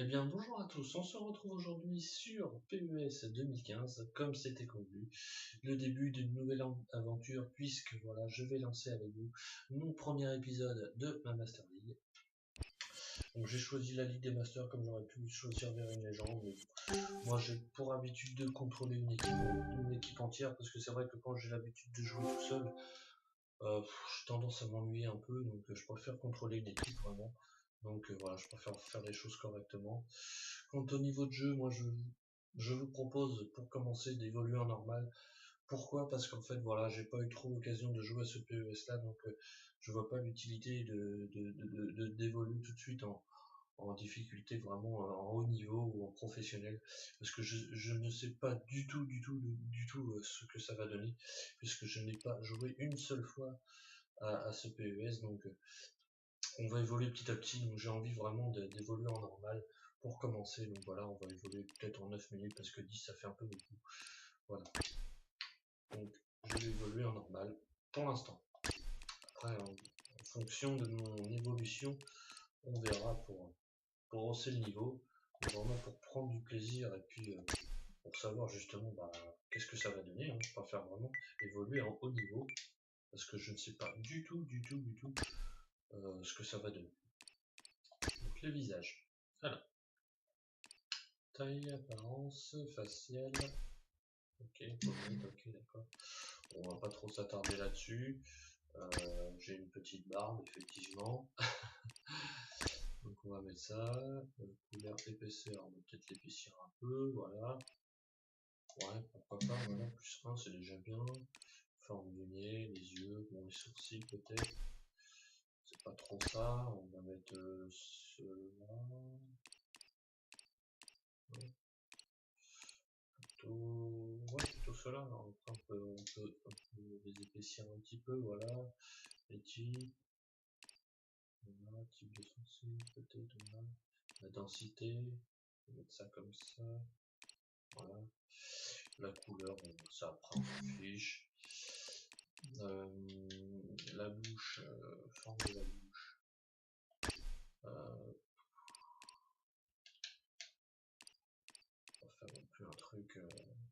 Eh bien, bonjour à tous, on se retrouve aujourd'hui sur PES 2015, comme c'était convenu, le début d'une nouvelle aventure, puisque voilà, je vais lancer avec vous mon premier épisode de ma Master League. Donc j'ai choisi la Ligue des Masters comme j'aurais pu choisir vers une légende, mais moi j'ai pour habitude de contrôler une équipe entière, parce que c'est vrai que quand j'ai l'habitude de jouer tout seul, j'ai tendance à m'ennuyer un peu, donc je préfère contrôler une équipe vraiment. Donc voilà, je préfère faire les choses correctement. Quant au niveau de jeu, moi je vous propose pour commencer d'évoluer en normal. Pourquoi? Parce qu'en fait voilà, j'ai pas eu trop l'occasion de jouer à ce PES là, donc je vois pas l'utilité d'évoluer tout de suite en difficulté vraiment en haut niveau ou en professionnel, parce que je ne sais pas du tout ce que ça va donner, puisque je n'ai pas joué une seule fois à ce PES, donc on va évoluer petit à petit, donc j'ai envie vraiment d'évoluer en normal pour commencer, donc voilà, on va évoluer peut-être en 9 minutes, parce que 10 ça fait un peu beaucoup, voilà, donc je vais évoluer en normal pour l'instant. Après en fonction de mon évolution, on verra pour hausser le niveau, vraiment pour prendre du plaisir et puis pour savoir justement qu'est-ce que ça va donner, hein. Je préfère vraiment évoluer en haut niveau parce que je ne sais pas du tout ce que ça va donner. Donc les visages, alors taille, apparence, faciale, ok, d'accord, on va pas trop s'attarder là-dessus. J'ai une petite barbe effectivement. Donc on va mettre ça, couleur épaisseur, on va peut-être l'épaissir un peu, voilà. Ouais, pourquoi pas, voilà, plus 1 c'est déjà bien. Forme du nez, les yeux, bon les sourcils peut-être. C'est pas trop ça, on va mettre ceux-là. Ouais. Plutôt ceux-là, on peut les épaissir un petit peu, voilà. Les types, voilà, type de sourcils peut-être, voilà. La densité, on va mettre ça comme ça. Voilà. La couleur, bon, ça après on s'en fiche. La bouche, forme de la bouche. On va faire non plus un truc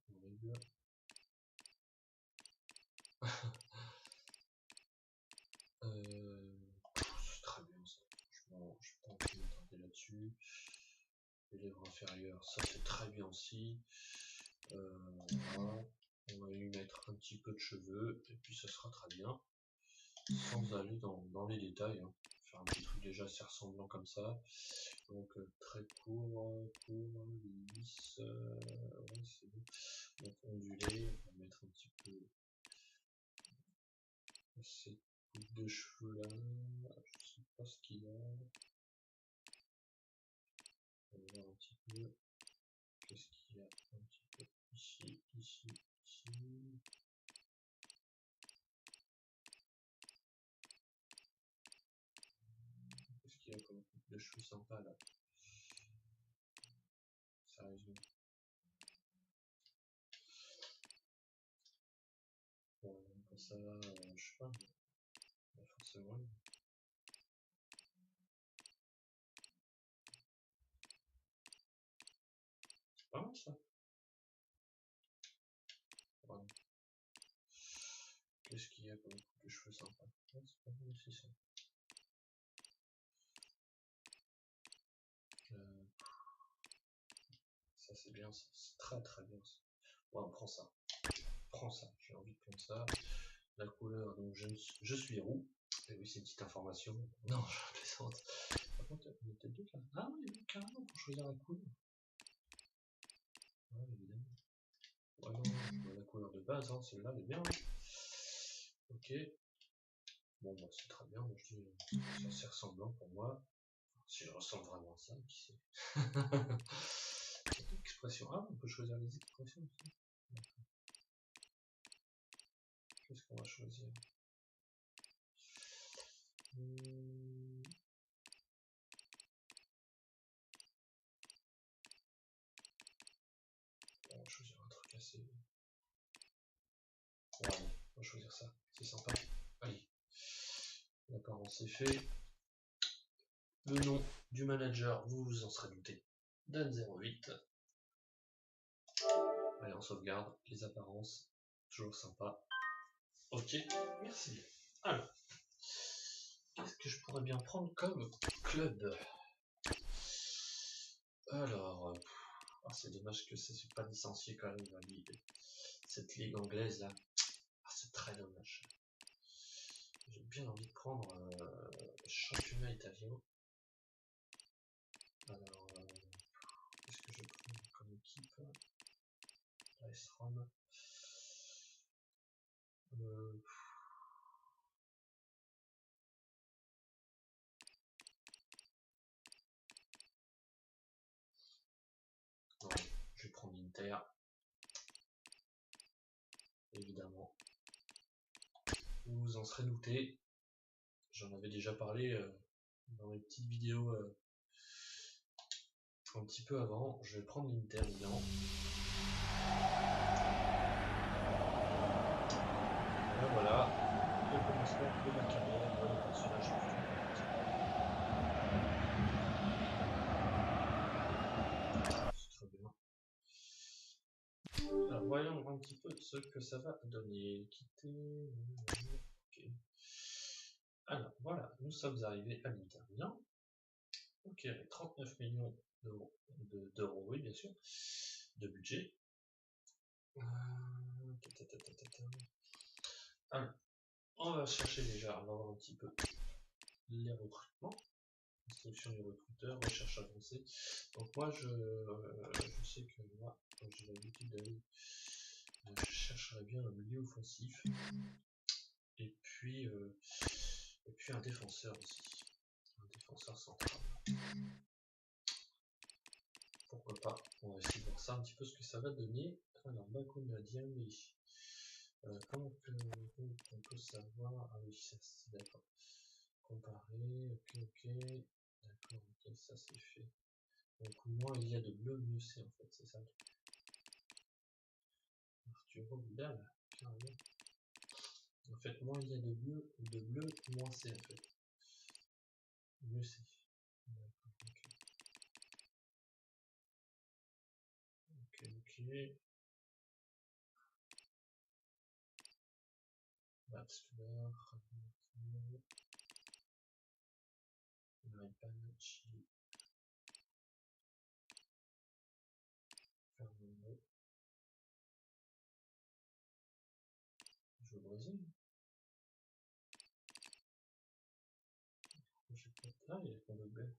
horrible. C'est très bien ça. Franchement, je pense que je vais m'attarder là-dessus. Les lèvres inférieures, ça c'est très bien aussi. Voilà. On va lui mettre un petit peu de cheveux et puis ça sera très bien. Sans aller dans les détails, hein. Faire un petit truc déjà assez ressemblant comme ça. Donc très court, lisse, ouais, c'est bon. Donc ondulé, on va mettre un petit peu cette coupe de cheveux là, je sais pas ce qu'il a. On va voir un petit peu, qu'est-ce qu'il y a un petit peu ici. Qu'est-ce qu'il y a comme coupe de cheveux sympa là? Sérieusement. Bon, quand ça va, je sais pas, forcément. C'est pas mal ça. Voilà. Qu'est-ce qu'il y a comme coupe de cheveux sympa? Ouais, c'est pas mal aussi ça. Ça c'est bien, c'est très bien ça. Ouais, on prend ça. Prends ça, j'ai envie de prendre ça. La couleur, donc je suis roux. Et oui, c'est une petite information. Non, je plaisante. Par contre, il y a peut-être d'autres là. Ah oui, carrément, pour choisir la couleur. Ouais, évidemment. Ouais, non, je vois la couleur de base, hein, celle-là, elle est bien. Ok. Bon, bah, c'est très bien. Je dis, c'est assez ressemblant pour moi. Si je ressemble vraiment à ça, qui sait. Expression. Ah, on peut choisir les expressions aussi. Qu'est-ce qu'on va choisir? On va choisir un truc assez. Ouais, on va choisir ça, c'est sympa. Allez, l'apparence c'est fait. Le nom du manager, vous vous en serez douté. Dan 08. Allez, on sauvegarde les apparences, toujours sympa. Ok, merci. Alors, qu'est-ce que je pourrais bien prendre comme club? Alors, c'est dommage que ça ne soit pas licencié quand même la ligue. Cette ligue anglaise là, c'est très dommage. J'ai bien envie de prendre championnat italien. Alors, qu'est-ce que je prends comme équipe? AS Rome. Ouais, je vais prendre l'Inter. Évidemment. Vous vous en serez douté. J'en avais déjà parlé dans les petites vidéos un petit peu avant. Je vais prendre l'Inter évidemment. Et voilà, le commencement de ma carrière, le personnage c'est très bien. Alors voyons un petit peu ce que ça va donner. Quitter. Ok. Alors voilà, nous sommes arrivés à l'Inter Milan. Ok, avec 39 millions d'euros, oui bien sûr, de budget. Alors, on va chercher déjà, on va voir un petit peu les recrutements, instruction du recruteur, recherche avancée. Donc moi je sais que moi, quand j'ai l'habitude d'aller, je chercherais bien un milieu offensif et puis un défenseur aussi, un défenseur central. Pourquoi pas, on va essayer de voir ça un petit peu ce que ça va donner. Alors Bakouna Diamé. Comment on peut savoir? Ah oui, c'est d'accord. Comparer, ok, d'accord, ok, ça c'est fait. Donc moins il y a de bleu, mieux c'est en fait, c'est ça. Arturo Vidal, carrément. En fait, moins il y a de bleu, moins c'est en fait. Mieux c'est. D'accord, ok. Bachelor, Chili, Fernando. Je joue au Brésil. Ah, il y a pas de bleu.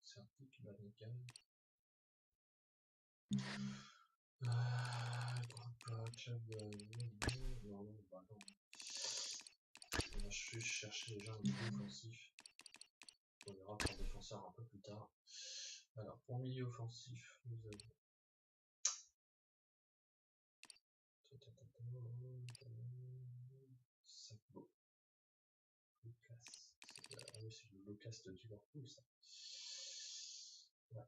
Certique, Banical. Groupe club. Non, bah non. On va juste chercher déjà un milieu offensif. On verra pour défenseur un peu plus tard. Alors, pour milieu offensif, nous avons. Sakbo. Lucas. Ah oui, c'est le Lucas de Liverpool, ça. Ouais.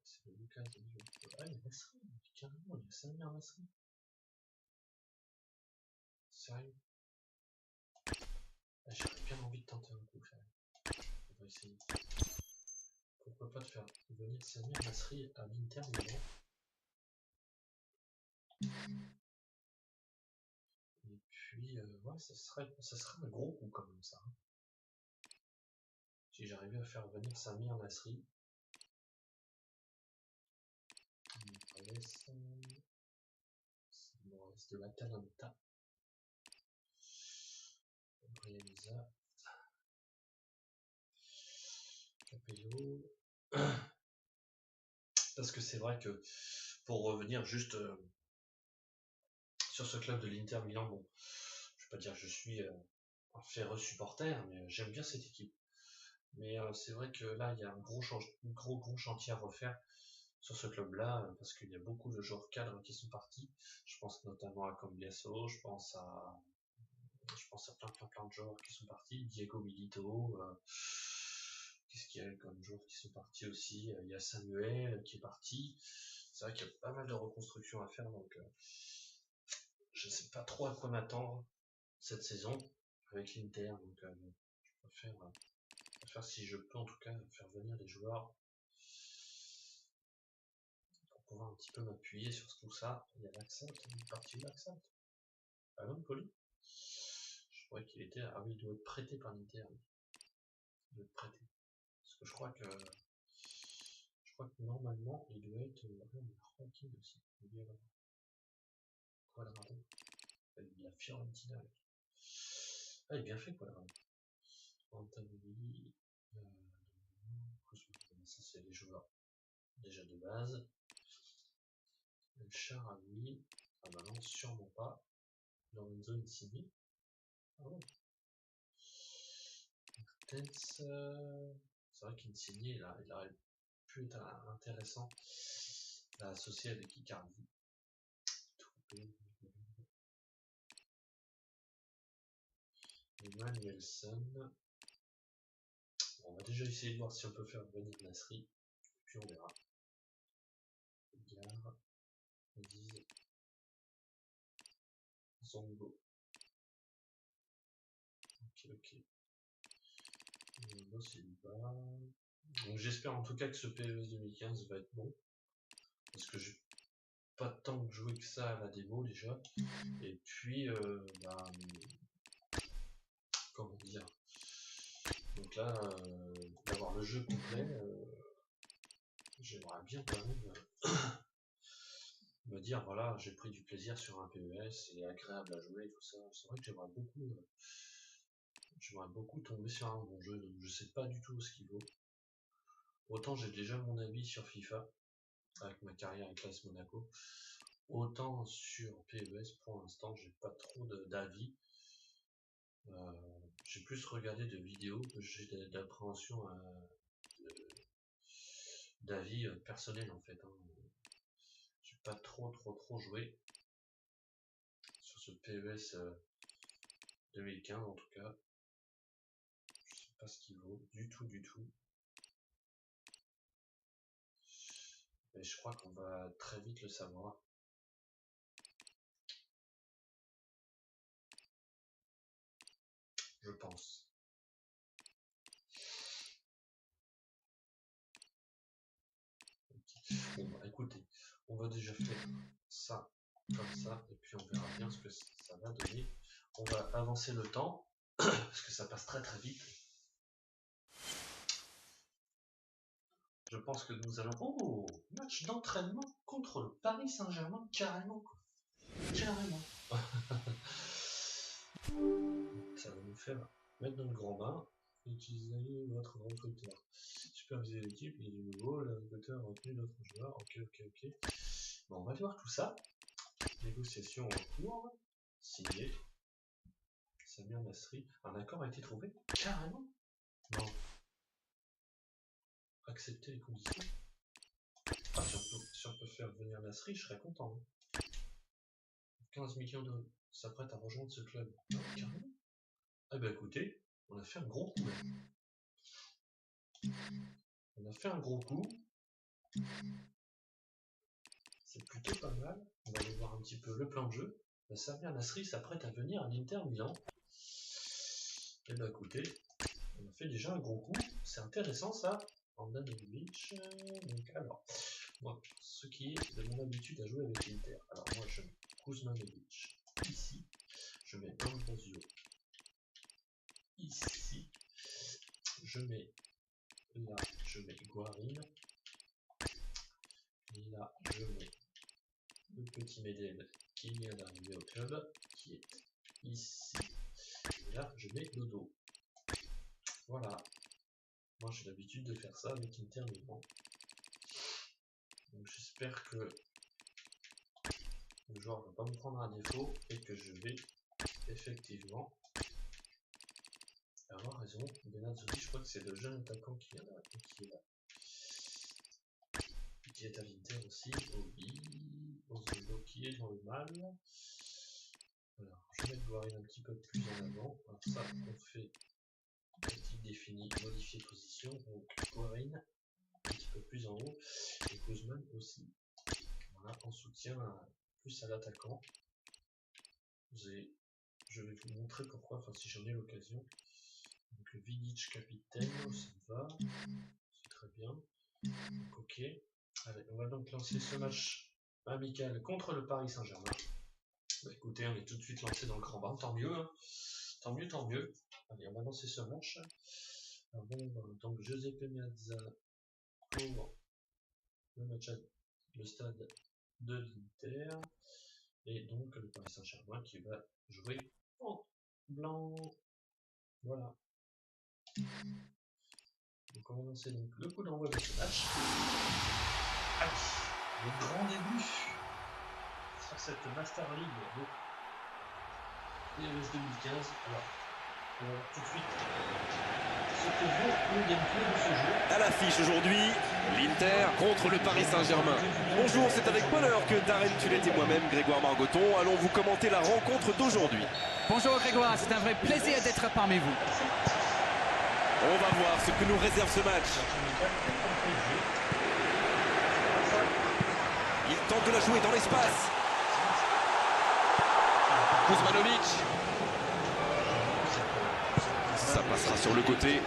C'est le Lucas de Liverpool. Ah, il y a Nasri. Carrément, il y a Samir Nasri. Sérieux. Ah, j'aurais bien envie de tenter un coup, on va essayer. Pourquoi pas de faire venir Samir Nasri à l'Inter Milan. Et puis, ouais, ça serait un gros coup quand même, ça. Si j'arrivais à faire venir Samir Nasri. Il me reste de l'Atalanta. Brianza. Capello. Parce que c'est vrai que, pour revenir juste sur ce club de l'Inter Milan, bon, je vais pas dire que je suis un féroce supporter, mais j'aime bien cette équipe. Mais c'est vrai que là, il y a un gros chantier à refaire sur ce club-là, parce qu'il y a beaucoup de joueurs cadres qui sont partis. Je pense notamment à Cambiasso, je pense à plein de joueurs qui sont partis. Diego Milito, qu'est-ce qu'il y a comme joueurs qui sont partis aussi? Il y a Samuel qui est parti. C'est vrai qu'il y a pas mal de reconstruction à faire, donc je sais pas trop à quoi m'attendre cette saison avec l'Inter, donc je préfère si je peux en tout cas faire venir des joueurs pouvoir un petit peu m'appuyer sur tout ça. Il y a l'accent, une partie de l'accent. Ah non, Poli. Je crois qu'il était. Ah oui, il doit être prêté par l'Inter. Il doit être prêté. Parce que je crois que normalement il doit être. Ranking aussi. Il doit y avoir. Quadrado. La Fiorentina. Ah, il est bien fait Quadrado. Antanelli. Ça c'est les joueurs déjà de base. Le Charaoui. Ah bah non, sûrement pas. Lorenzo Insigne. Ah ouais. C'est vrai qu'Insigne, il aurait pu être intéressant à associer avec Icardi. Emmanuelson. Bon, on va déjà essayer de voir si on peut faire venir Nasri, puis on verra. Gare, Diz, Zongo. Ok. Donc j'espère en tout cas que ce PES 2015 va être bon. Parce que j'ai pas tant de jouer que ça à la démo déjà. Et puis, comment dire. Donc là, d'avoir le jeu complet, j'aimerais bien quand même me dire voilà, j'ai pris du plaisir sur un PES, c'est agréable à jouer et tout ça. C'est vrai que j'aimerais beaucoup tomber sur un bon jeu, donc je sais pas du tout ce qu'il vaut. Autant j'ai déjà mon avis sur FIFA, avec ma carrière avec l'AS Monaco, autant sur PES pour l'instant j'ai pas trop d'avis. J'ai plus regardé de vidéos que j'ai d'appréhension d'avis personnel en fait. J'ai pas trop joué sur ce PES 2015 en tout cas. Je sais pas ce qu'il vaut du tout. Mais je crois qu'on va très vite le savoir. Je pense. Bon bah écoutez, on va déjà faire ça comme ça et puis on verra bien ce que ça va donner. On va avancer le temps parce que ça passe très vite. Je pense que nous allons... Oh, match d'entraînement contre le Paris Saint-Germain, carrément. Carrément. Ça va nous faire mettre dans le grand bain. Utilisez votre recruteur. Superviser l'équipe, il est nouveau, le recruteur a retenu d'autres joueurs. Ok. Bon, on va voir tout ça. Négociation en cours. Signé. Samir Nasri. Un accord a été trouvé. Carrément. Non. Accepter les conditions. Ah, si on peut faire venir Nasri, je serais content. 15 millions d'euros. S'apprête à rejoindre ce club. Carrément. Ah bah écoutez, on a fait un gros coup. C'est plutôt pas mal. On va aller voir un petit peu le plan de jeu. Samir Nasri s'apprête à venir à l'Inter Milan. Et bah écoutez, on a fait déjà un gros coup. C'est intéressant ça. Andanovic. Donc alors, moi, ce qui est de mon habitude à jouer avec l'Inter. Alors moi je mets Kuzmanovic ici. Je mets Ambrosio ici. Je mets Guarin. Là, je mets le petit Medel qui vient d'arriver au club, qui est ici. Et là, je mets Dodo. Voilà. Moi, j'ai l'habitude de faire ça avec Inter Milan. Donc, j'espère que le joueur ne va pas me prendre un défaut et que je vais effectivement avoir raison. Benazzoli, je crois que c'est le jeune attaquant qui est là. Qui est à l'Inter aussi. Ozolo qui est dans le mal. Alors, je vais mettre Guarin un petit peu plus en avant. Alors ça, on fait tactique définie, modifier position. Donc Guarin un petit peu plus en haut. Et Guzman aussi. Voilà, en soutien plus à l'attaquant. Je vais vous montrer pourquoi, enfin si j'en ai l'occasion. Donc Vidic capitaine, ça me va. C'est très bien. Donc, ok. Allez, on va donc lancer ce match amical contre le Paris Saint-Germain. Bah, écoutez, on est tout de suite lancé dans le grand bain, tant mieux, hein. Tant mieux, tant mieux. Allez, on va lancer ce match. Alors bon, donc Giuseppe Meazza pour le match le stade de l'Inter. Et donc le Paris Saint-Germain qui va jouer en blanc. Voilà. Donc on va lancer donc le coup d'envoi de ce match. Allez, le grand début sur cette Master League de PES 2015. Alors, on va voir tout de suite ce que vaut le gameplay de ce jeu. À l'affiche aujourd'hui, l'Inter contre le Paris Saint-Germain. Bonjour, c'est avec bonheur que Darren Tulette et moi-même, Grégoire Margoton, allons vous commenter la rencontre d'aujourd'hui. Bonjour Grégoire, c'est un vrai plaisir d'être parmi vous. On va voir ce que nous réserve ce match. Il tente de la jouer dans l'espace. Kuzmanovic. Ça passera sur le côté.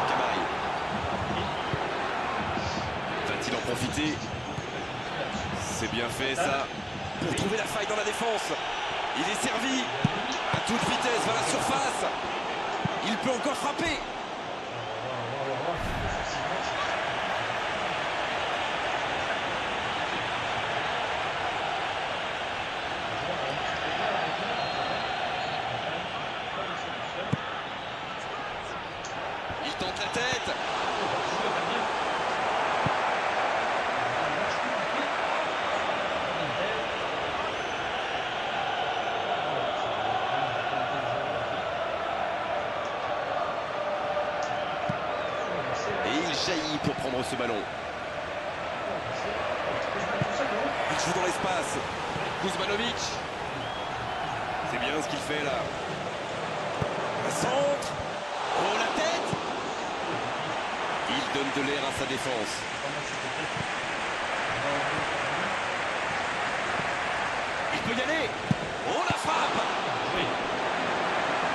Cabaye. Va-t-il en profiter? C'est bien fait ça. Pour trouver la faille dans la défense. Il est servi. À toute vitesse vers la surface. Il peut encore frapper. Il tente la tête. Et il jaillit pour prendre ce ballon. Il joue dans l'espace. Kuzmanovic. C'est bien ce qu'il fait là. Un centre. Oh, la tête. Il donne de l'air à sa défense. Il peut y aller. Oh, la frappe.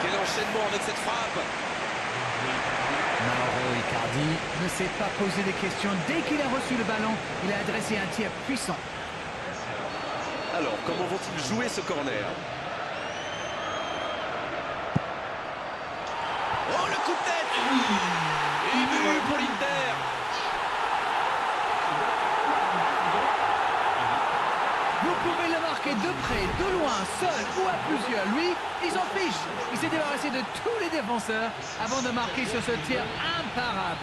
Quel enchaînement avec cette frappe. Mauro Icardi ne s'est pas posé de questions. Dès qu'il a reçu le ballon, il a adressé un tir puissant. Alors, comment vont-ils jouer ce corner? Oh, le coup de tête. Et but pour l'Inter. Vous pouvez le marquer de près, de loin, seul ou à plusieurs. Lui, il s'en fiche. Il s'est débarrassé de tous les défenseurs avant de marquer sur ce tir imparable.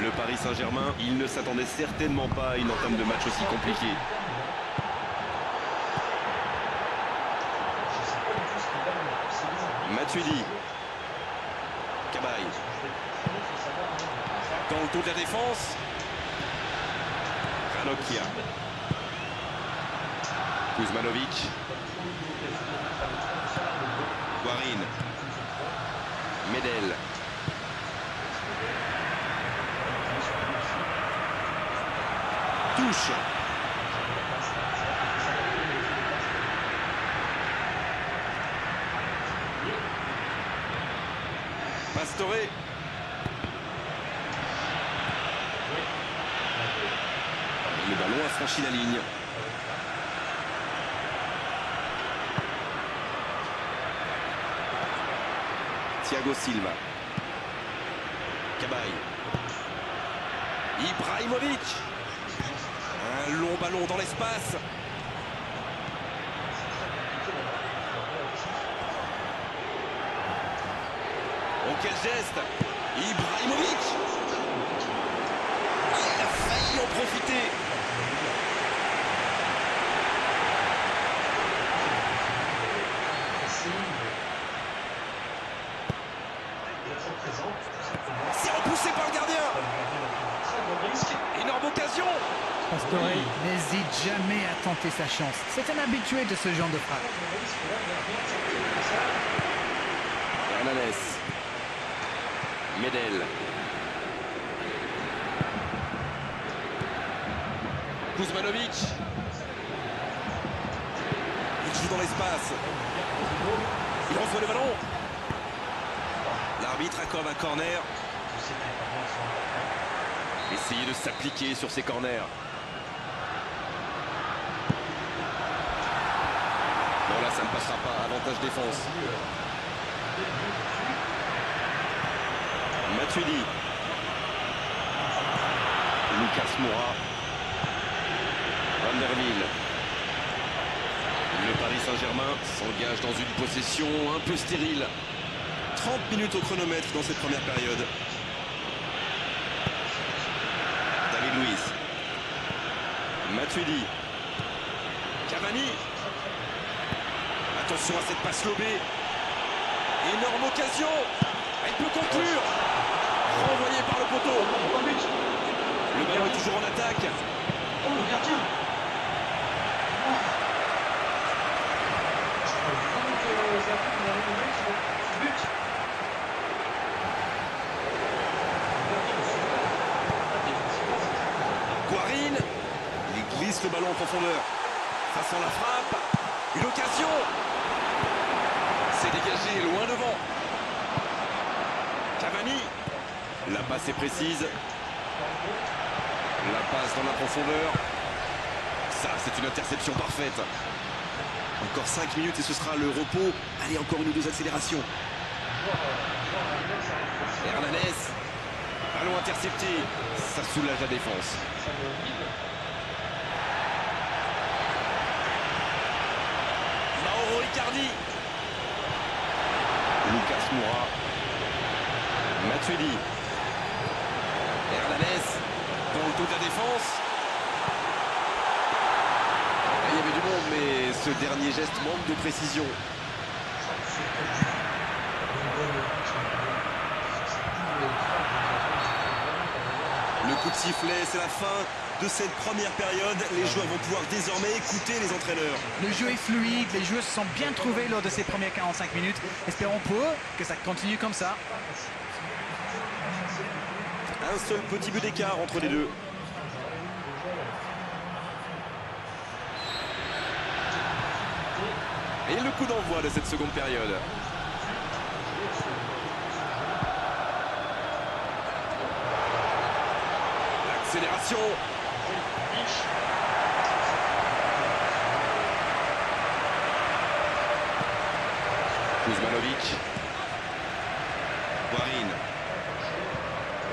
Le Paris Saint-Germain, il ne s'attendait certainement pas à une entame de match aussi compliquée. Matuidi. Cabaye. Dans le dos de la défense. Ranocchia. Kuzmanovic. Guarin. Medel. Touche. Pastore. Le ballon a franchi la ligne. Thiago Silva. Cabaye. Ibrahimovic. Un long ballon dans l'espace. Oh, quel geste. Ibrahimovic. Il a failli en profiter. C'est repoussé par le gardien. Énorme occasion. Pastore n'hésite jamais à tenter sa chance. C'est un habitué de ce genre de frappe. Hernanes. Medel. Kuzmanovic. Il joue dans l'espace. Il reçoit le ballon. L'arbitre accorde un corner. Essayez de s'appliquer sur ces corners. Bon là ça ne passera pas, avantage défense. Matuidi. Lucas Moura. Van der Wiel. Le Paris Saint-Germain s'engage dans une possession un peu stérile. 30 minutes au chronomètre dans cette première période. David Luiz. Matuidi. Cavani. Attention à cette passe lobée. Énorme occasion. Elle peut conclure. Renvoyé par le poteau. Le ballon est toujours en attaque. Oh, le gardien. Guarin. Il glisse le ballon en profondeur. Façon la frappe. Une occasion. C'est dégagé loin devant. Cavani. La passe est précise. La passe dans la profondeur. Ça, c'est une interception parfaite. Encore 5 minutes et ce sera le repos. Allez, encore une ou deux accélérations. Hernanes. Ballon intercepté. Ça soulage la défense. Mauro Icardi. Lucas Moura. Matuidi. Hernanes. Dans le dos de la défense. Il y avait du monde, mais ce dernier geste manque de précision. Le coup de sifflet, c'est la fin de cette première période. Les joueurs vont pouvoir désormais écouter les entraîneurs. Le jeu est fluide, les joueurs se sont bien trouvés lors de ces premières 45 minutes. Espérons pour eux que ça continue comme ça. Un seul petit but d'écart entre les deux. Et le coup d'envoi de cette seconde période. L'accélération. Kuzmanovic. Guarin.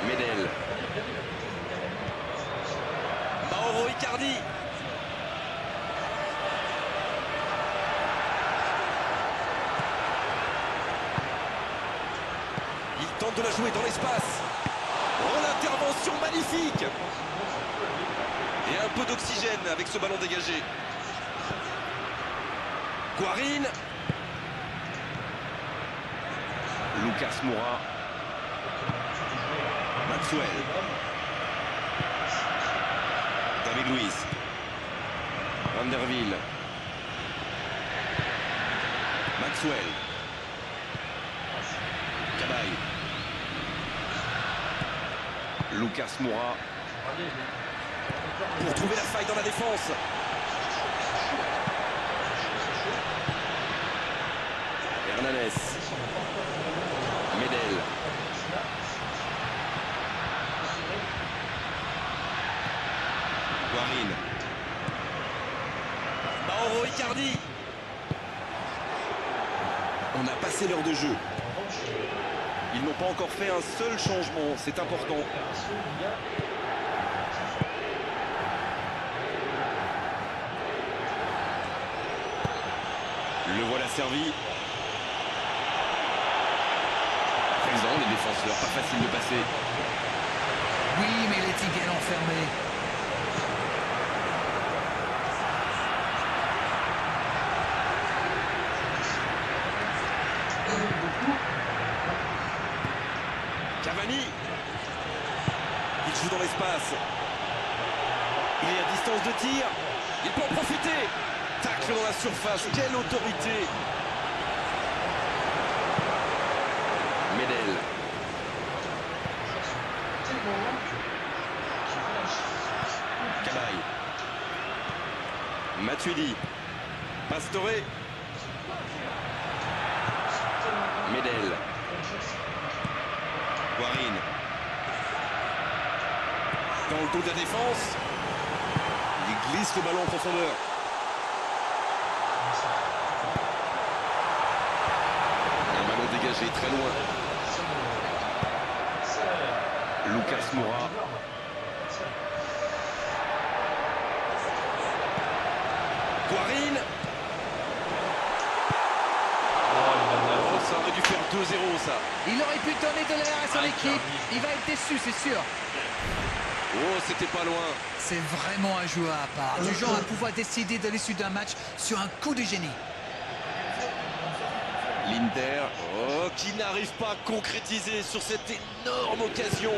Medel. Mauro Icardi. Il tente de la jouer dans l'espace. Oh, l'intervention magnifique. Et un peu d'oxygène avec ce ballon dégagé. Guarin. Lucas Moura. Maxwell. David Luiz. Van der Wiel. Maxwell. Cabaye. Lucas Moura. Pour trouver la faille dans la défense. Hernanes. Medel. Guarin. Mauro Icardi. On a passé l'heure de jeu. Ils n'ont pas encore fait un seul changement, c'est important. Le voilà servi. Présent, les défenseurs, pas facile de passer. Oui, mais il était bien enfermé. Cavani. Il joue dans l'espace. Il est à distance de tir. Il peut en profiter. Tacle dans la surface. Quelle autorité. Medel. Matuidi. Pastore. Medel. Guarin. Dans le dos de la défense. Il glisse le ballon en profondeur. Un ballon dégagé très loin. Lucas Moura. Guarin. Oh, ça aurait dû faire 2-0 ça. Il aurait pu donner de l'air à son équipe. Il va être déçu, c'est sûr. Oh, c'était pas loin. C'est vraiment un joueur à part. Du genre à pouvoir décider de l'issue d'un match sur un coup de génie. L'Inter, oh, qui n'arrive pas à concrétiser sur cette énorme occasion.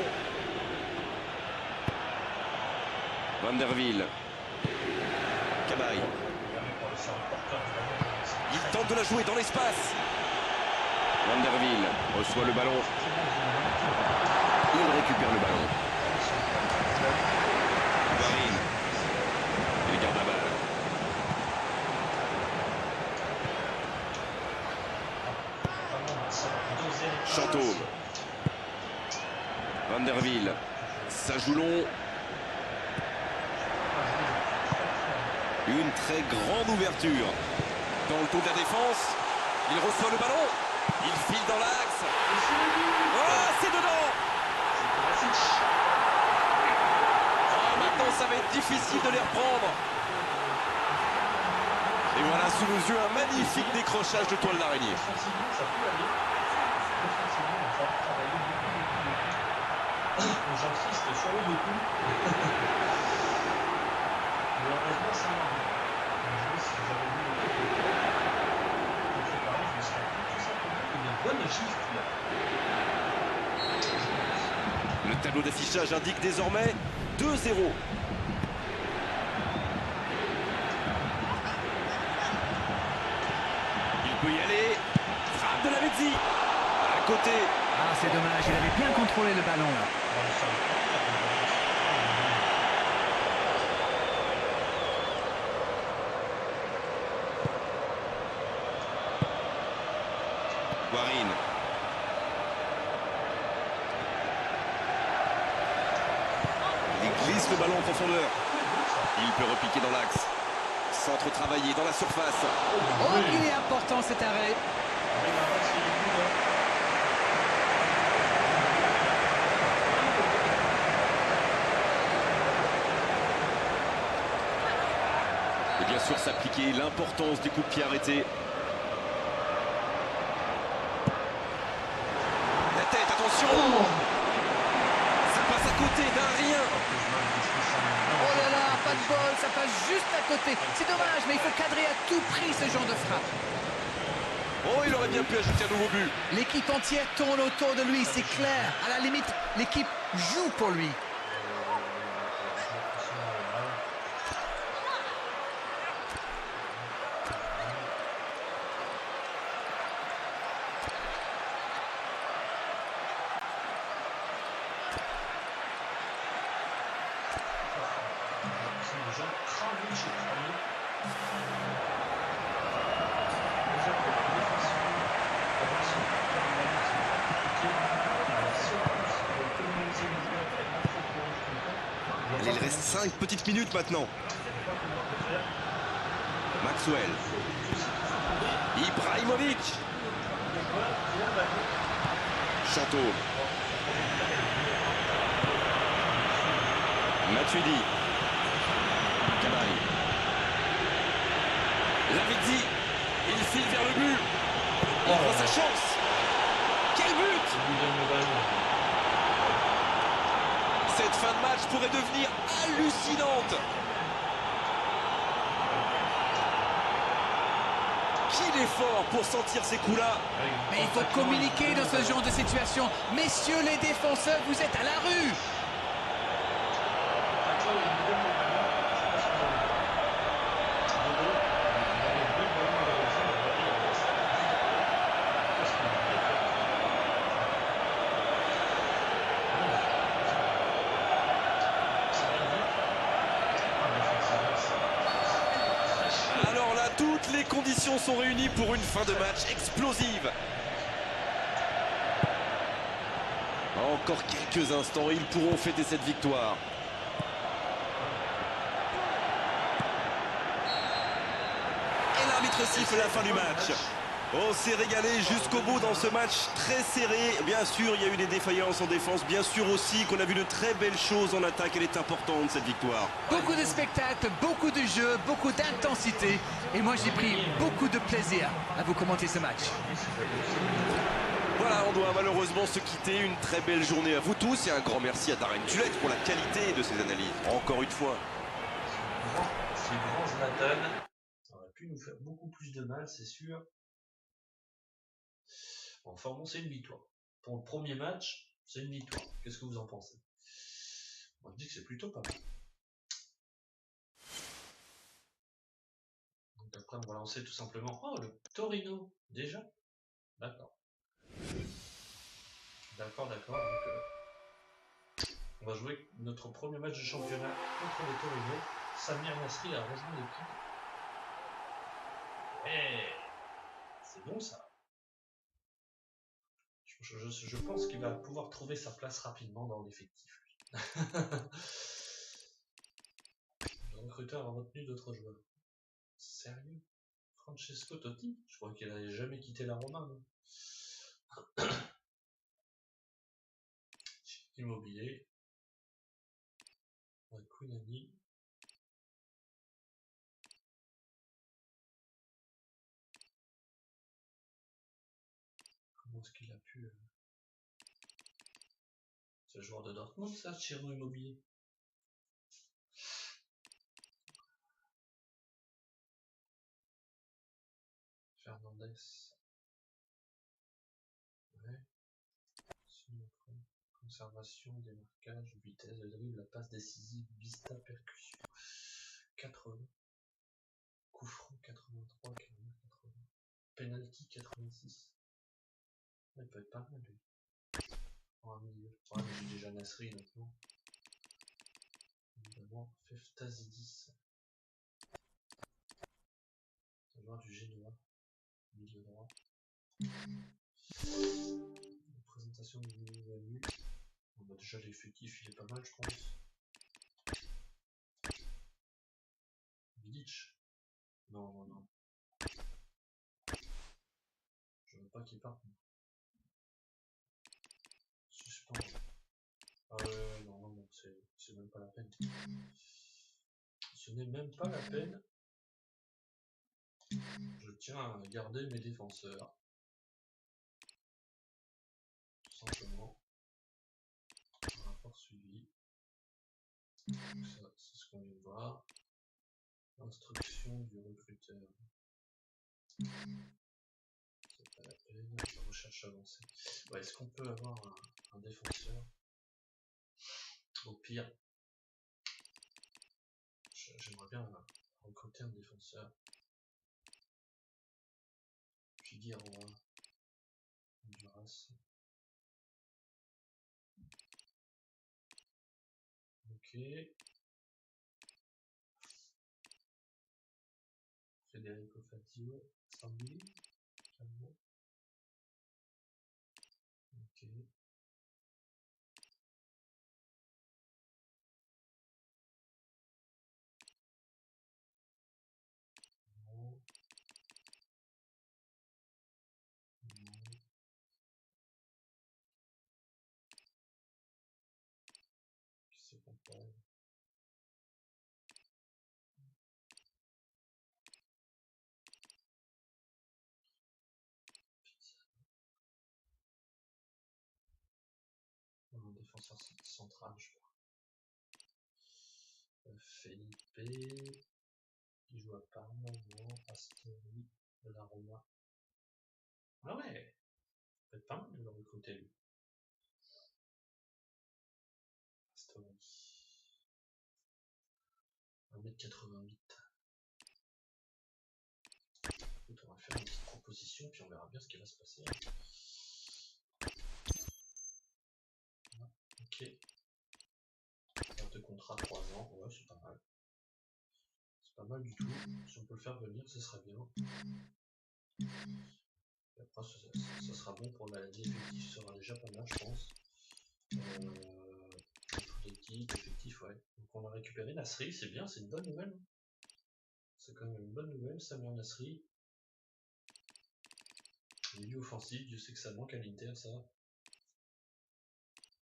Van der Wiel. Cabaye. Il tente de la jouer dans l'espace. Van der Wiel reçoit le ballon. Il récupère le ballon. Guarin. Il garde la balle. Chantôme. Van der Wiel. Ça joue long. Une très grande ouverture. Dans le dos de la défense. Il reçoit le ballon. Il file dans l'axe. Oh, c'est dedans. Oh, maintenant, ça va être difficile de les reprendre. Et voilà sous nos yeux un magnifique décrochage de toile d'araignée. J'insiste sur le beaucoup. Mais heureusement, ça marche. Si j'avais vu le préparé, je me serais pris tout simplement une bonne gifle. Le tableau d'affichage indique désormais 2-0. Il peut y aller. Frappe de la Vezzi. À côté. Ah, c'est dommage, il avait bien contrôlé le ballon là. Guarin. Il glisse le ballon en profondeur. Il peut repiquer dans l'axe. Centre travaillé dans la surface. Oh, il est important cet arrêt. Et bien sûr s'appliquer l'importance du coup de pied arrêté. La tête, attention. Ça passe à côté d'un rien. Oh là là, pas de bol, ça passe juste à côté. C'est dommage, mais il faut cadrer à tout prix ce genre de frappe. Oh, il aurait bien pu ajouter un nouveau but. L'équipe entière tourne autour de lui, c'est clair. À la limite, l'équipe joue pour lui. Allez, il reste 5 petites minutes maintenant. Maxwell. Ibrahimovic. Chantôme. Matuidi. Cabaye. Lavezzi. Il file vers le but. Il voit sa chance. Quel but! Cette fin de match pourrait devenir hallucinante. Qu'il est fort pour sentir ces coups-là. Mais il faut communiquer dans ce genre de situation. Messieurs les défenseurs, vous êtes à la rue. les conditions sont réunies pour une fin de match explosive. Encore quelques instants et ils pourront fêter cette victoire. Et l'arbitre siffle la fin du match. On s'est régalé jusqu'au bout dans ce match très serré. Bien sûr, il y a eu des défaillances en défense. Bien sûr aussi qu'on a vu de très belles choses en attaque. Elle est importante, cette victoire. Beaucoup de spectacles, beaucoup de jeux, beaucoup d'intensité. Et moi, j'ai pris beaucoup de plaisir à vous commenter ce match. Voilà, on doit malheureusement se quitter. Une très belle journée à vous tous. Et un grand merci à Darren Tulette pour la qualité de ses analyses. Encore une fois. Ce grand Zlatan aurait pu nous faire beaucoup plus de mal, c'est sûr. Enfin bon, c'est une victoire. Pour le premier match, c'est une victoire. Qu'est-ce que vous en pensez? Moi, je dis que c'est plutôt pas mal. Donc après, on va lancer tout simplement... Oh, le Torino, déjà? D'accord. D'accord. Donc, on va jouer notre premier match de championnat contre le Torino. Samir Nasri a rejoint l'équipe. C'est bon ça. Je pense qu'il va pouvoir trouver sa place rapidement dans l'effectif. Le recruteur a retenu d'autres joueurs. Sérieux? Francesco Totti? Je crois qu'il n'avait jamais quitté la Roma. Immobilier. Kunani. Comment est-ce qu'il a pu... C'est le joueur de Dortmund, ça, Chiro Immobilier. Fernandez. Ouais. Conservation, démarquage, vitesse de dribble, la passe décisive, vista, percussion. 80. Coup franc, 83, 80. Penalty, 86. Il peut être pas mal, lui. Pour un milieu. Ouais, mais j'ai déjà Nasri maintenant. Évidemment, Feftazidis. C'est le joueur du Genoa. Milieu droit. La présentation du nouveau venu. On va déjà l'effectif, il est pas mal, je pense. Vidic. Non. Je veux pas qu'il parte. Suspend. Non, c'est même pas la peine. Ce n'est même pas la peine. Je tiens à garder mes défenseurs. Tout simplement. Rapport suivi. Donc ça, c'est ce qu'on vient de voir. Instruction du recruteur. C'est pas la peine. Recherche avancée. Ouais, est-ce qu'on peut avoir un défenseur? Au pire, j'aimerais bien recruter un défenseur. Figueroa, Honduras. Ok. Federico Fazio, Sambili, Calmo. Ok. Non. C'est pas pareil. Un défenseur central, je crois. Felipe, qui joue à Parme, non, Astori, de la Roma. Ah ouais, ça peut être pas mal de le recruter lui. Astori. 1m88. Écoute, on va faire une petite proposition, puis on verra bien ce qui va se passer. Ok. Carte de contrat 3 ans, ouais, c'est pas mal. C'est pas mal du tout. Si on peut le faire venir, ce serait bien. Et après, ça sera bon pour la l'effectif, sera déjà pas mal, je pense. D'équipe, effectif, ouais. Donc on a récupéré Nasri, c'est bien, c'est une bonne nouvelle. C'est quand même une bonne nouvelle, Samir Nasri. Milieu offensif, Dieu sait que ça manque à l'Inter, ça.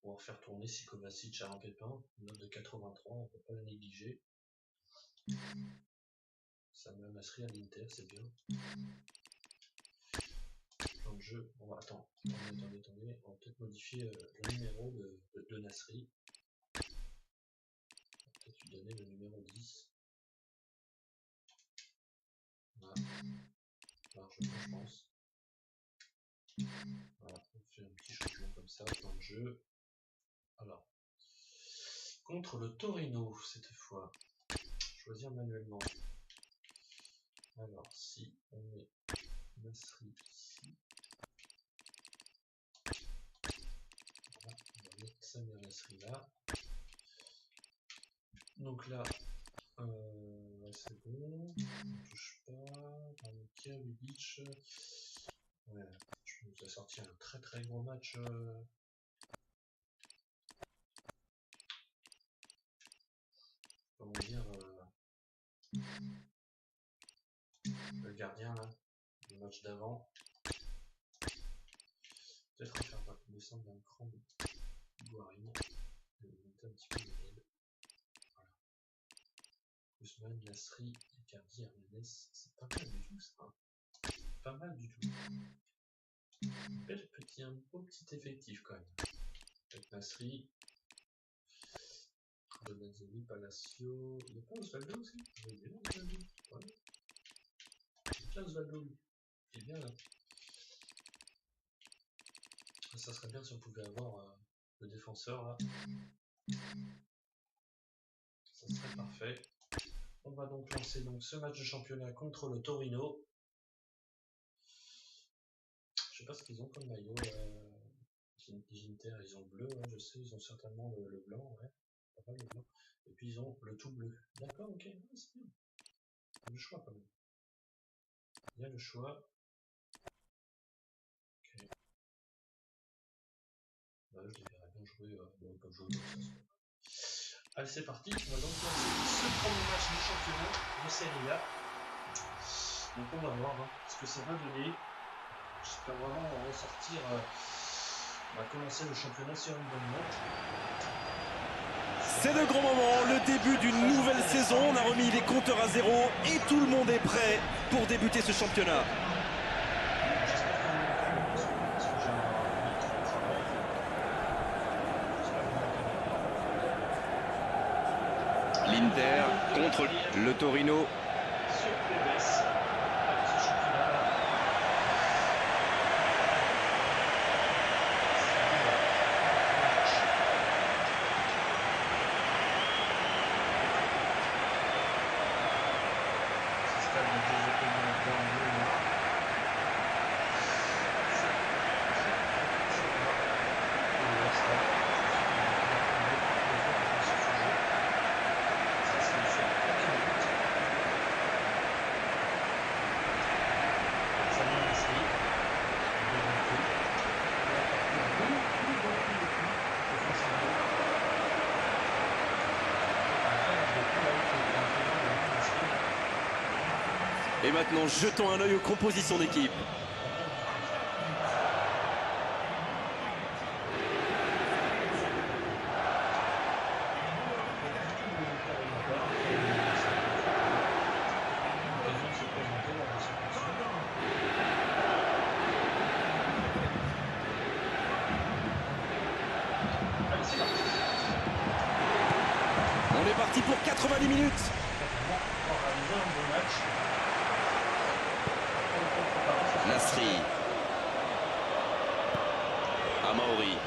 On va faire tourner si Kovacic a un pépin, une note de 83, on peut pas la négliger. Samir Nasri à l'Inter, c'est bien. Plan de jeu, bon, attends, attendez, on va peut-être modifier le numéro de Nasri. On va peut-être lui donner le numéro 10. Voilà. Largement, je pense. Voilà, on fait un petit changement comme ça, plan de jeu. Alors, contre le Torino, cette fois, choisir manuellement. Alors, si on met Nasri ici, voilà, on va mettre Samir Nasri là. Donc là, ouais, c'est bon, on touche pas, Lubic, ouais, je nous ai sorti un très très gros match. Comment dire, le gardien là, le match d'avant. Peut-être faire descendre d'un cran Guarin, et monter un petit peu de l'aide. Voilà. Ousmane, Nasri, Icardi, Hernanes, c'est pas mal du tout ça. Pas mal du tout. Un beau petit effectif quand même. Avec Nasri, Donazoni, Palacio. Il n'y a pas Osvaldo aussi? Il est bien Osvaldo. Ouais. Il est bien Osvaldo lui. Il est bien là. Ça serait bien si on pouvait avoir le défenseur là. Ça serait parfait. On va donc lancer donc ce match de championnat contre le Torino. Je sais pas ce qu'ils ont comme maillot. Ginter, ils ont le bleu, ouais, je sais, ils ont certainement le blanc, ouais. Pas mal le blanc. Et puis ils ont le tout bleu. D'accord, ok, ouais, c'est bien. Il y a le choix quand même. Il y a le choix. Ok. Bah, je les verrais bien jouer, bon, ils peuvent jouer comme ça. Allez, c'est parti. On va donc lancer ce premier match du championnat de Serie A. Donc on va voir hein, ce que ça va donner. J'espère vraiment ressortir, on va commencer le championnat sur une bonne note. C'est le grand moment, le début d'une nouvelle saison. On a remis les compteurs à zéro et tout le monde est prêt pour débuter ce championnat. L'Inter contre le Torino. Et maintenant, jetons un œil aux compositions d'équipe. On est parti pour 90 minutes. Nasri, Amauri,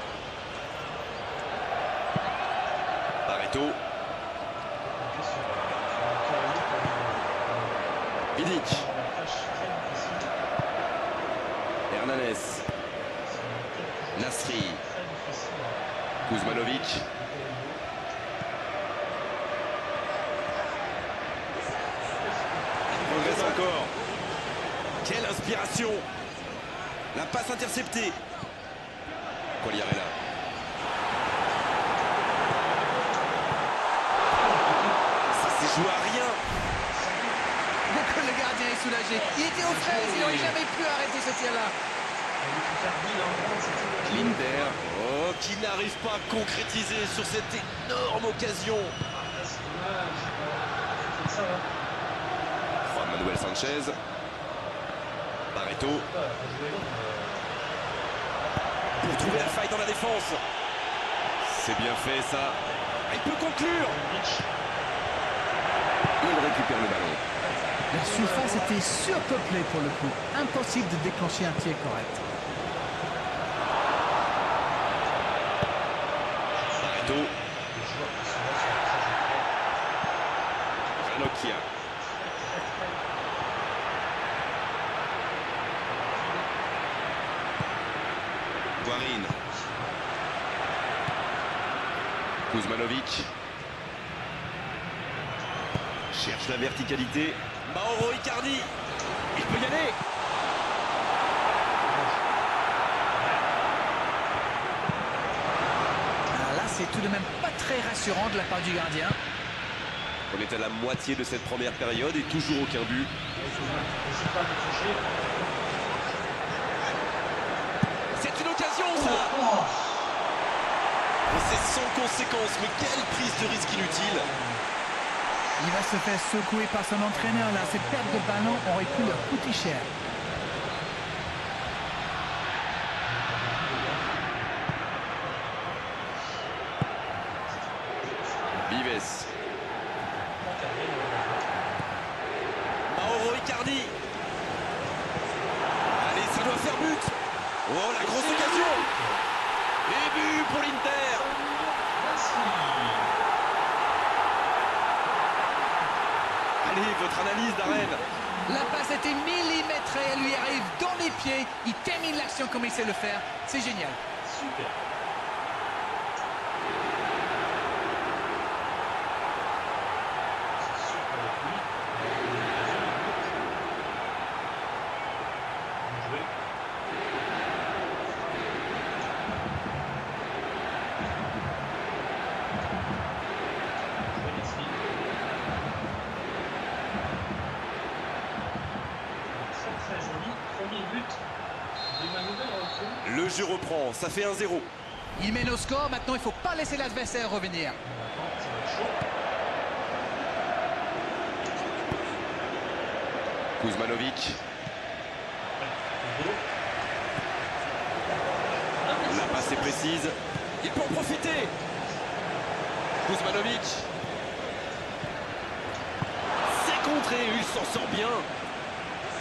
Barreto, Vidic, Hernanes, Nasri, Kuzmanovic, respiration. La passe interceptée. Quagliarella. Ça s'est joué à rien. Le gardien est soulagé. Il était aux fraises, il n'aurait jamais pu arrêter ce tir-là. Linder, oh, qui n'arrive pas à concrétiser sur cette énorme occasion. Juan Manuel Sanchez. Barreto. Pour trouver la faille dans la défense. C'est bien fait ça. Il peut conclure. Il récupère le ballon. La surface était surpeuplée pour le coup. Impossible de déclencher un tir correct. Barreto. Ranocchia. Guarin. Kuzmanovic. Cherche la verticalité. Mauro Icardi. Il peut y aller. Là, c'est tout de même pas très rassurant de la part du gardien. On est à la moitié de cette première période et toujours aucun but. C'est une occasion, ça. C'est sans conséquence, mais quelle prise de risque inutile. Il va se faire secouer par son entraîneur là. Cette perte de ballon aurait pu leur coûter cher. Vives. Mauro Icardi. Allez, ça doit faire but. Oh, la grosse occasion. Et but pour l'Inter. Allez, votre analyse, Darren. La passe était millimétrée, elle lui arrive dans les pieds. Il termine l'action comme il sait le faire. C'est génial. Super. Le jeu reprend, ça fait 1-0. Il mène au score, maintenant il ne faut pas laisser l'adversaire revenir. Kuzmanovic. La passe est précise. Il peut en profiter. Kuzmanovic. C'est contré, il s'en sort bien.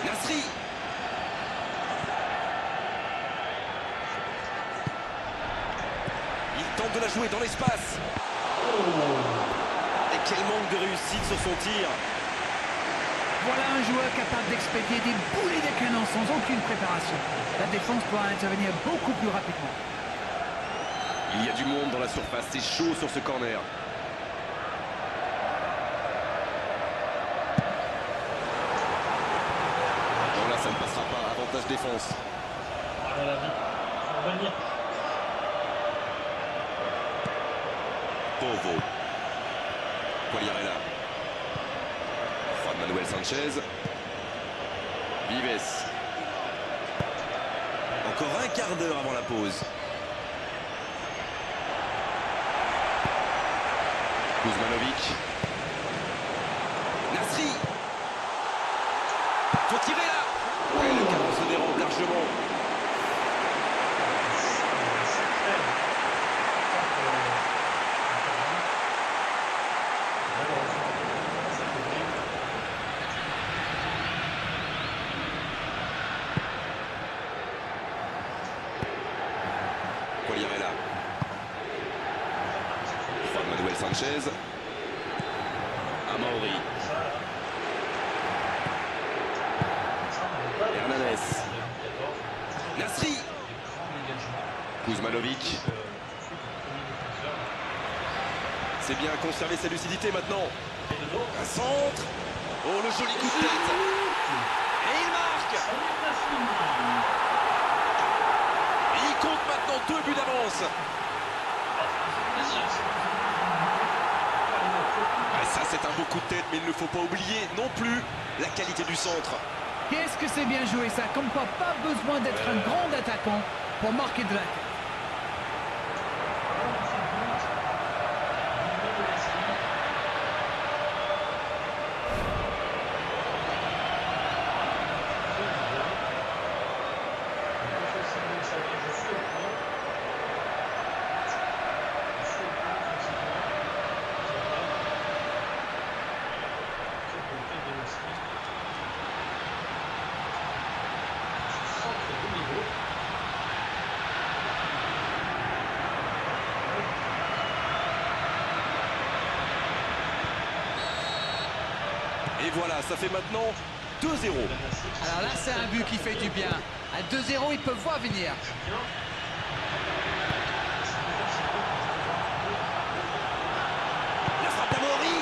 Nasri. Il tente de la jouer dans l'espace. Et quel manque de réussite sur son tir. Voilà un joueur capable d'expédier des boulets de canon sans aucune préparation. La défense doit intervenir beaucoup plus rapidement. Il y a du monde dans la surface, c'est chaud sur ce corner. Bon là ça ne passera pas, avantage défense. Povo. Quagliarella. Juan Manuel Sanchez. Vives. Encore un quart d'heure avant la pause. Kuzmanovic. Nasri. Faut tirer là. Et le cadre se dérobe largement. Quagliarella. Juan Manuel Sanchez. Amauri. Hernanes. Nasri. Kuzmanovic. C'est bien conserver sa lucidité maintenant. Un centre. Oh, le joli coup de tête. Et il marque. Et il compte maintenant 2 buts d'avance. Ah, ça c'est un beau coup de tête, mais il ne faut pas oublier non plus la qualité du centre. Qu'est-ce que c'est bien joué ça, comme quoi pas besoin d'être un grand attaquant pour marquer de la tête. Et voilà, ça fait maintenant 2-0. Alors là, c'est un but qui fait du bien. À 2-0, ils peuvent voir venir. La frappe d'Amori.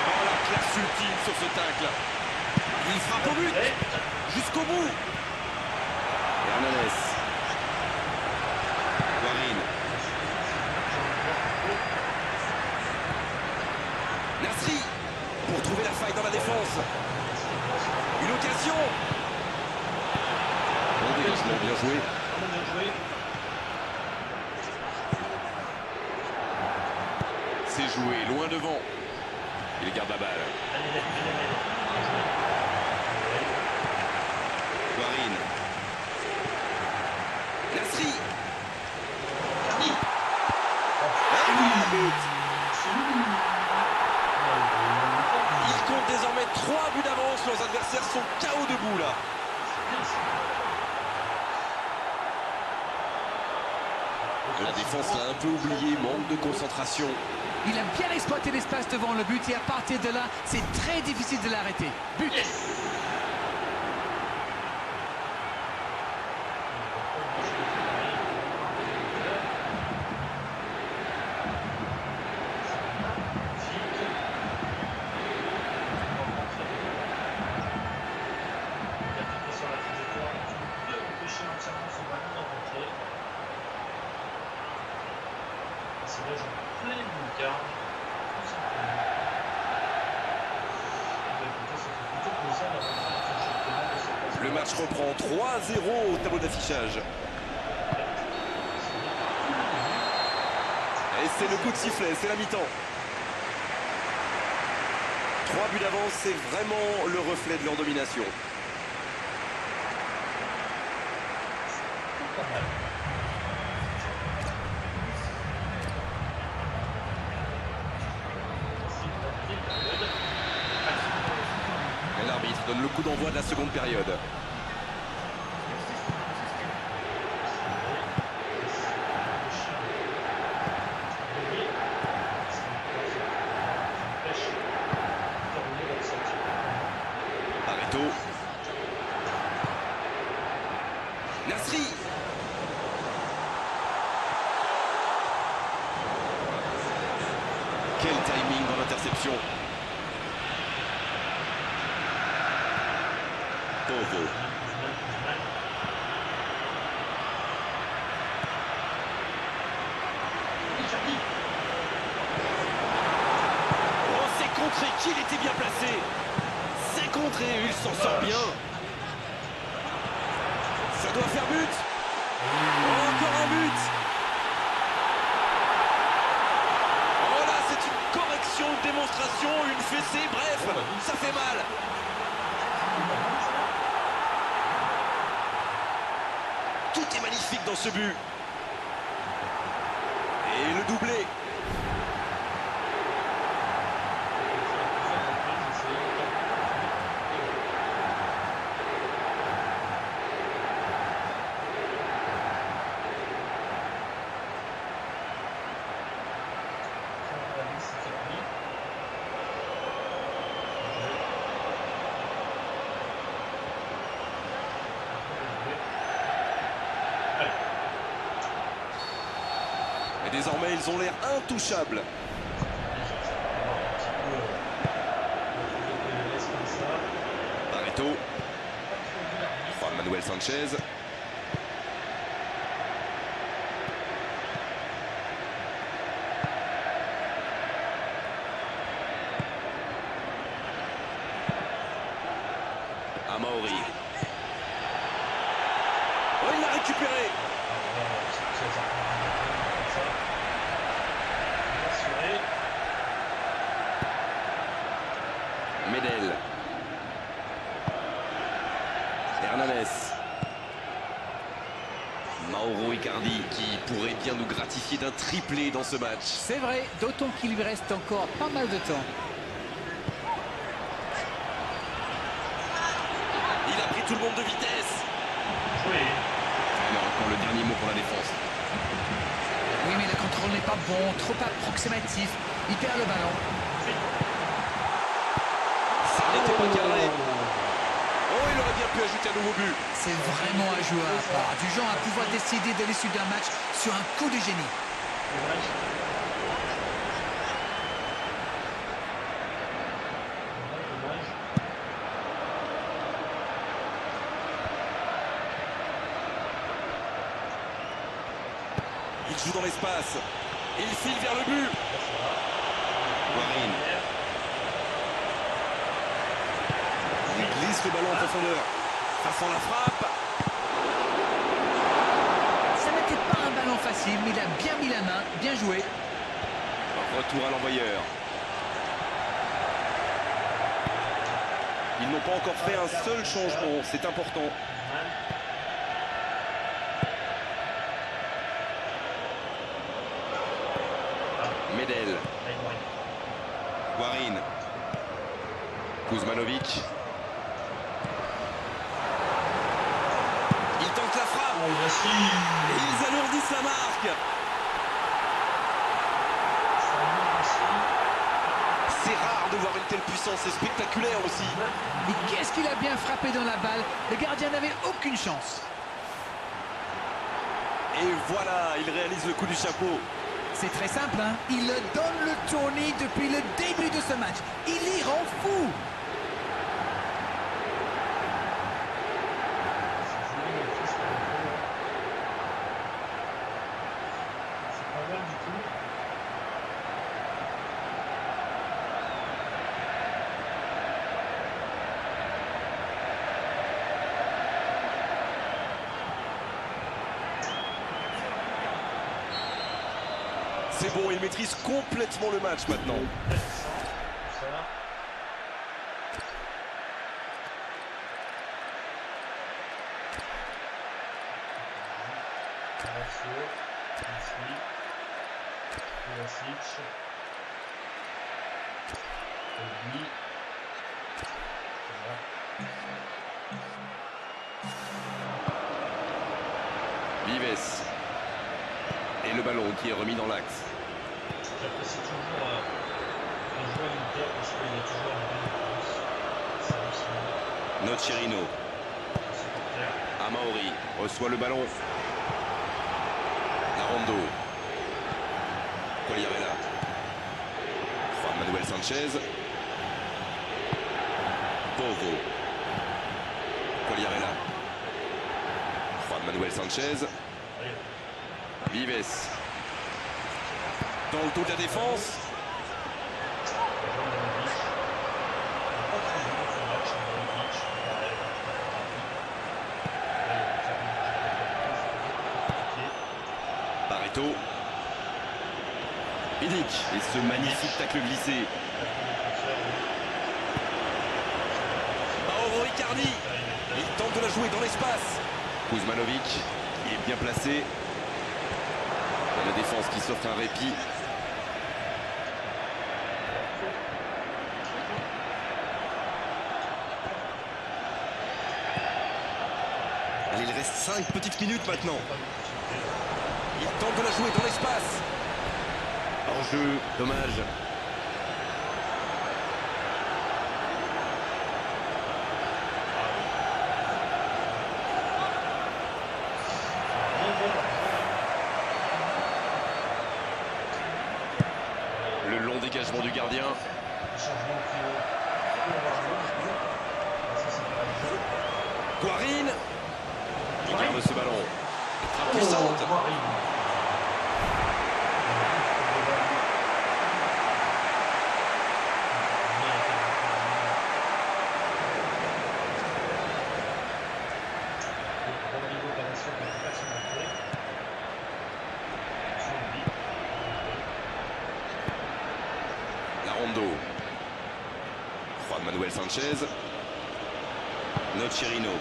Oh, la classe ultime sur ce tacle. Il frappe au but. Jusqu'au bout. Hernandez. Guarin. Nasri pour trouver la faille dans la défense. Une occasion. Bon dégagement, bien joué. C'est joué, loin devant. Il garde la balle. Guarin. Nasri. Et voilà le but. Il compte désormais 3 buts d'avance. Leurs adversaires sont KO debout là. La défense l'a un peu oublié, manque de concentration. Il a bien exploité l'espace devant le but et à partir de là, c'est très difficile de l'arrêter. But. Le match reprend 3-0 au tableau d'affichage. Et c'est le coup de sifflet, c'est la mi-temps. 3 buts d'avance, c'est vraiment le reflet de leur domination. L'arbitre donne le coup d'envoi de la seconde période. Barreto. Nasri. Quel timing dans l'interception. Povo. Oh, c'est contré, qu'il était bien placé. C'est contré, il s'en sort bien. Ça doit faire but. Oh, encore un but. Oh là, c'est une correction, une démonstration, une fessée, bref, ça fait mal. Tout est magnifique dans ce but. Et le doublé. Et désormais, ils ont l'air intouchables. Manuel Sanchez. Amaori. Oh, il l'a récupéré. Medel. Hernanes. Mauro Icardi qui pourrait bien nous gratifier d'un triplé dans ce match. C'est vrai, d'autant qu'il lui reste encore pas mal de temps. Il a pris tout le monde de vitesse. Oui. Non, encore le dernier mot pour la défense. Oui, mais le contrôle n'est pas bon, trop approximatif. Il perd le ballon. Ça n'était pas cadré. Oh, il aurait bien pu ajouter un nouveau but. C'est vraiment un joueur à part, du genre à pouvoir décider de l'issue d'un match sur un coup de génie. Il joue dans l'espace. Il file vers le but. Guarin. Il glisse le ballon en profondeur. Ça sent la frappe. Ça n'était pas un ballon facile, mais il a bien mis la main, bien joué. Retour à l'envoyeur. Ils n'ont pas encore fait un seul changement, c'est important. Medel. Guarin. Kuzmanovic. Il tente la frappe. Et ils alourdissent la marque. C'est rare de voir une telle puissance, c'est spectaculaire aussi. Mais qu'est-ce qu'il a bien frappé dans la balle. Le gardien n'avait aucune chance. Et voilà, il réalise le coup du chapeau. C'est très simple, hein. Il donne le tournis depuis le début de ce match. Il y rend fou. C'est bon, il maîtrise complètement le match maintenant. Vives. Et le ballon qui est remis dans l'axe. J'apprécie toujours le joueur militaire parce qu'il est toujours en bonne défense. Nocerino. Amaori reçoit le ballon. Larondo. Quagliarella. Juan Manuel Sanchez. Bovo. Quagliarella. Juan Manuel Sanchez. Vives. Dans le dos de la défense. Barreto. Vidic. Et ce magnifique tacle glissé. Mauro Icardi. Il tente de la jouer dans l'espace. Kuzmanovic. Il est bien placé. La défense qui s'offre un répit. Allez, il reste 5 petites minutes maintenant. Il tente de la jouer dans l'espace. Hors-jeu, dommage. Le long dégagement du gardien. Guarin. de ce ballon. Frappe puissante. La Rondo. Juan Manuel Sanchez. Nocerino.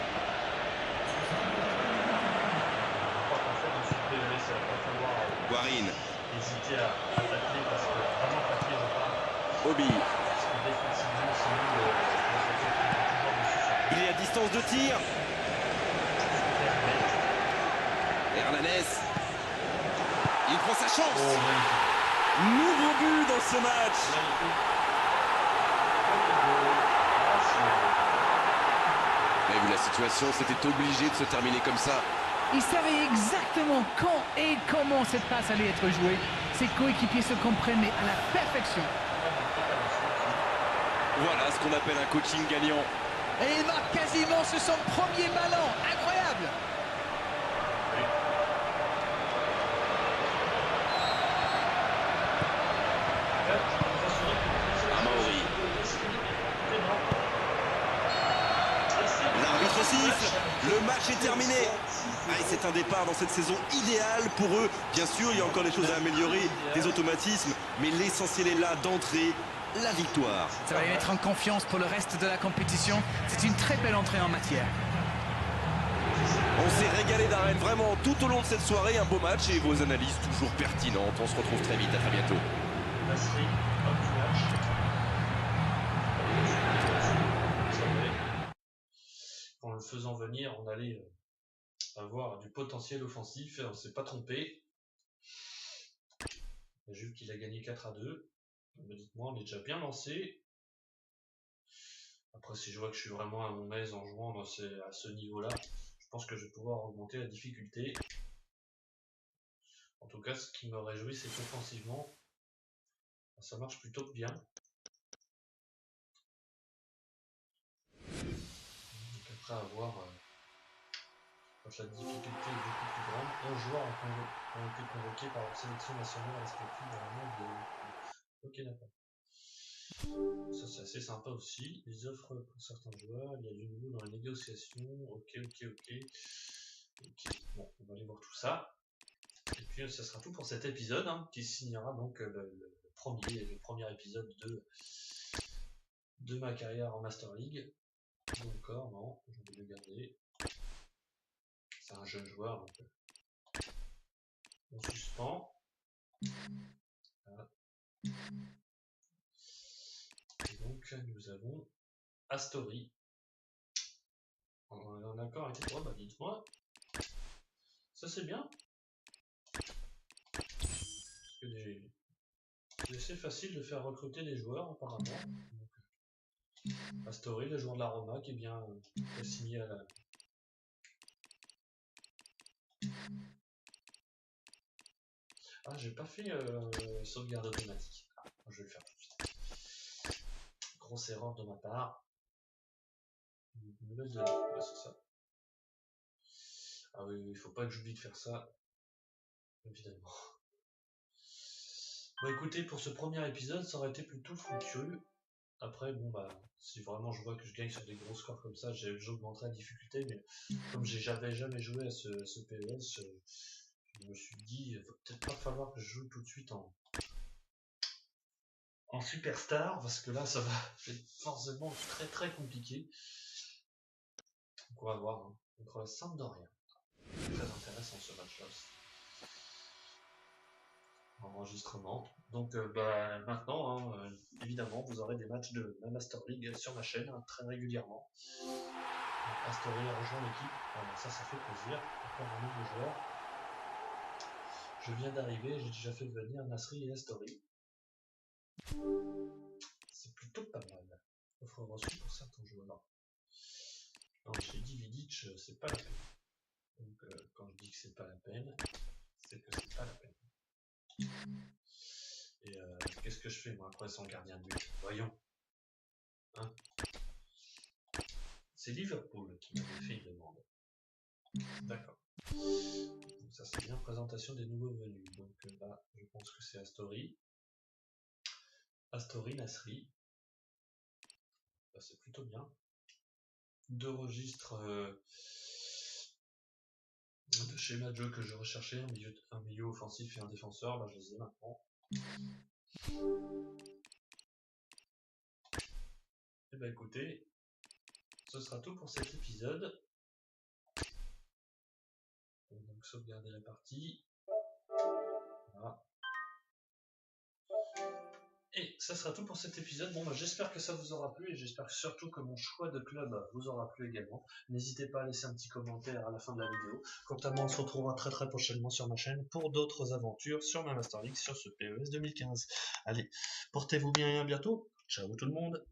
Guarin. Hésiter à tacler parce que vraiment tacler, je parle. Obi. Parce que défensivement, sinon, Il est à distance de tir. Hernanes. Il prend sa chance. Nouveau but dans ce match. Mais vu la situation, c'était obligé de se terminer comme ça. Il savait exactement quand et comment cette passe allait être jouée. Ses coéquipiers se comprenaient à la perfection. Voilà ce qu'on appelle un coaching gagnant. Et il marque quasiment sur son premier ballon. Incroyable! Amauri. L'arbitre siffle. Le match est terminé. Ah, c'est un départ dans cette saison idéale pour eux. Bien sûr, il y a encore des choses à améliorer, des automatismes, mais l'essentiel est là d'entrer, la victoire. Ça va les mettre en confiance pour le reste de la compétition. C'est une très belle entrée en matière. On s'est régalé d'Arène vraiment tout au long de cette soirée. Un beau match et vos analyses toujours pertinentes. On se retrouve très vite. À très bientôt. En le faisant venir, on allait avoir du potentiel offensif. On s'est pas trompé. Juve qu'il a gagné 4-2. Dites-moi, on est déjà bien lancé. Après, si je vois que je suis vraiment à mon aise en jouant à ce niveau-là, je pense que je vais pouvoir augmenter la difficulté. En tout cas, ce qui me réjouit, c'est qu'offensivement, ça marche plutôt bien. Donc après avoir, quand la difficulté est beaucoup plus grande, 11 joueurs ont été convoqués par leur sélection nationale respective vraiment de... Ok, d'accord. Ça c'est assez sympa aussi. Les offres pour certains joueurs, il y a du nouveau dans la négociation. Ok. Bon, on va aller voir tout ça. Et puis ça sera tout pour cet épisode qui signera donc le premier épisode de ma carrière en Master League. Ou encore, non, je vais le garder. C'est un jeune joueur, donc on suspend. Voilà. Et donc nous avons Astori. On est en accord avec toi, bah dites-moi. Ça c'est bien. Parce que c'est assez facile de faire recruter des joueurs apparemment. Donc, Astori, le joueur de la Roma, qui est bien signé à la... Ah, j'ai pas fait sauvegarde automatique. Ah, je vais le faire tout de suite. Grosse erreur de ma part. Une nouvelle de... Ouais, c'est ça. Ah oui, il faut pas que j'oublie de faire ça. Évidemment. Bon écoutez, pour ce premier épisode, ça aurait été plutôt fructueux. Après, bon bah, si vraiment je vois que je gagne sur des gros scores comme ça, j'augmenterai la difficulté, mais comme j'avais jamais joué à ce PES, je me suis dit, il va peut-être pas falloir que je joue tout de suite en superstar, parce que là, ça va être forcément très très compliqué. Donc on va voir, contre Sampdoria. Très intéressant ce match-là aussi. Enregistrement. Donc maintenant, évidemment, vous aurez des matchs de la Master League sur ma chaîne très régulièrement. Astori a rejoint l'équipe, ça fait plaisir. Encore un nouveau joueur. Je viens d'arriver, j'ai déjà fait venir Nasri et Astori. C'est plutôt pas mal. Offre reçue pour certains joueurs. Non, j'ai dit Vidic, c'est pas la peine. Donc quand je dis que c'est pas la peine, c'est que c'est pas la peine. Et qu'est-ce que je fais moi après sans gardien de but? Voyons. C'est Liverpool qui m'avait fait une demande. D'accord. Donc ça c'est bien, présentation des nouveaux venus. Donc là, je pense que c'est Astori. Astori, Nasri. Bah, c'est plutôt bien. 2 registres de schéma de jeu que je recherchais, un milieu offensif et un défenseur, bah, je les ai maintenant. Et bah écoutez, ce sera tout pour cet épisode. Donc sauvegarder la partie. Voilà. Et ça sera tout pour cet épisode. Bon, bah, j'espère que ça vous aura plu et j'espère surtout que mon choix de club vous aura plu également. N'hésitez pas à laisser un petit commentaire à la fin de la vidéo. Quant à moi, on se retrouvera très prochainement sur ma chaîne pour d'autres aventures sur ma Master League sur ce PES 2015. Allez, portez-vous bien et à bientôt. Ciao tout le monde.